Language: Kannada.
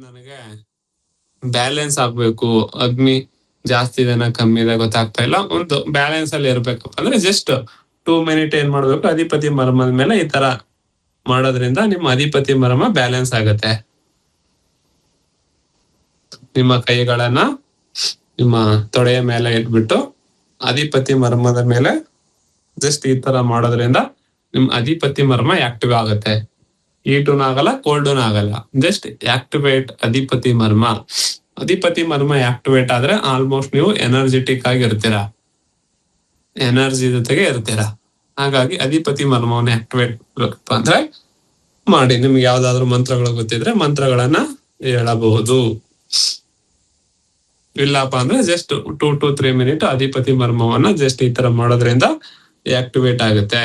ನನಗೆ ಬ್ಯಾಲೆನ್ಸ್ ಆಗ್ಬೇಕು, ಅಗ್ನಿ ಜಾಸ್ತಿ ಇದೆನಾ ಕಮ್ಮಿ ಇದೆ ಗೊತ್ತಾಗ್ತಾ ಇಲ್ಲ, ಒಂದು ಬ್ಯಾಲೆನ್ಸ್ ಅಲ್ಲಿ ಇರ್ಬೇಕು ಅಂದ್ರೆ ಜಸ್ಟ್ 2 ಮಿನಿಟ್ ಏನ್ ಮಾಡ್ಬೇಕು, ಅಧಿಪತಿ ಮರ್ಮದ ಮೇಲೆ ಈ ತರ ಮಾಡೋದ್ರಿಂದ ನಿಮ್ಮ ಅಧಿಪತಿ ಮರ್ಮ ಬ್ಯಾಲೆನ್ಸ್ ಆಗುತ್ತೆ. ನಿಮ್ಮ ಕೈಗಳನ್ನ ನಿಮ್ಮ ತೊಡೆಯ ಮೇಲೆ ಇಟ್ಬಿಟ್ಟು ಅಧಿಪತಿ ಮರ್ಮದ ಮೇಲೆ ಜಸ್ಟ್ ಈ ತರ ಮಾಡೋದ್ರಿಂದ ನಿಮ್ ಅಧಿಪತಿ ಮರ್ಮ ಆಕ್ಟಿವ್ ಆಗುತ್ತೆ. ಹೀಟೂನ್ ಆಗಲ್ಲ, ಕೋಲ್ಡೂನ್ ಆಗಲ್ಲ, ಜಸ್ಟ್ ಆಕ್ಟಿವೇಟ್ ಅಧಿಪತಿ ಮರ್ಮ. ಅಧಿಪತಿ ಮರ್ಮ ಆಕ್ಟಿವೇಟ್ ಆದ್ರೆ ಆಲ್ಮೋಸ್ಟ್ ನೀವು ಎನರ್ಜೆಟಿಕ್ ಆಗಿ ಇರ್ತೀರಾ, ಎನರ್ಜಿ ಜೊತೆಗೆ ಇರ್ತೀರಾ. ಹಾಗಾಗಿ ಅಧಿಪತಿ ಮರ್ಮವನ್ನ ಆಕ್ಟಿವೇಟ್ ಅಂದ್ರೆ ಮಾಡಿ. ನಿಮ್ಗೆ ಯಾವ್ದಾದ್ರು ಮಂತ್ರಗಳು ಗೊತ್ತಿದ್ರೆ ಮಂತ್ರಗಳನ್ನ ಹೇಳಬಹುದು. ಇಲ್ಲಪ್ಪ ಅಂದ್ರೆ ಜಸ್ಟ್ 2 to 3 ಮಿನಿಟ್ ಅಧಿಪತಿ ಮರ್ಮವನ್ನ ಜಸ್ಟ್ ಈ ತರ ಮಾಡೋದ್ರಿಂದ ಆಕ್ಟಿವೇಟ್ ಆಗುತ್ತೆ.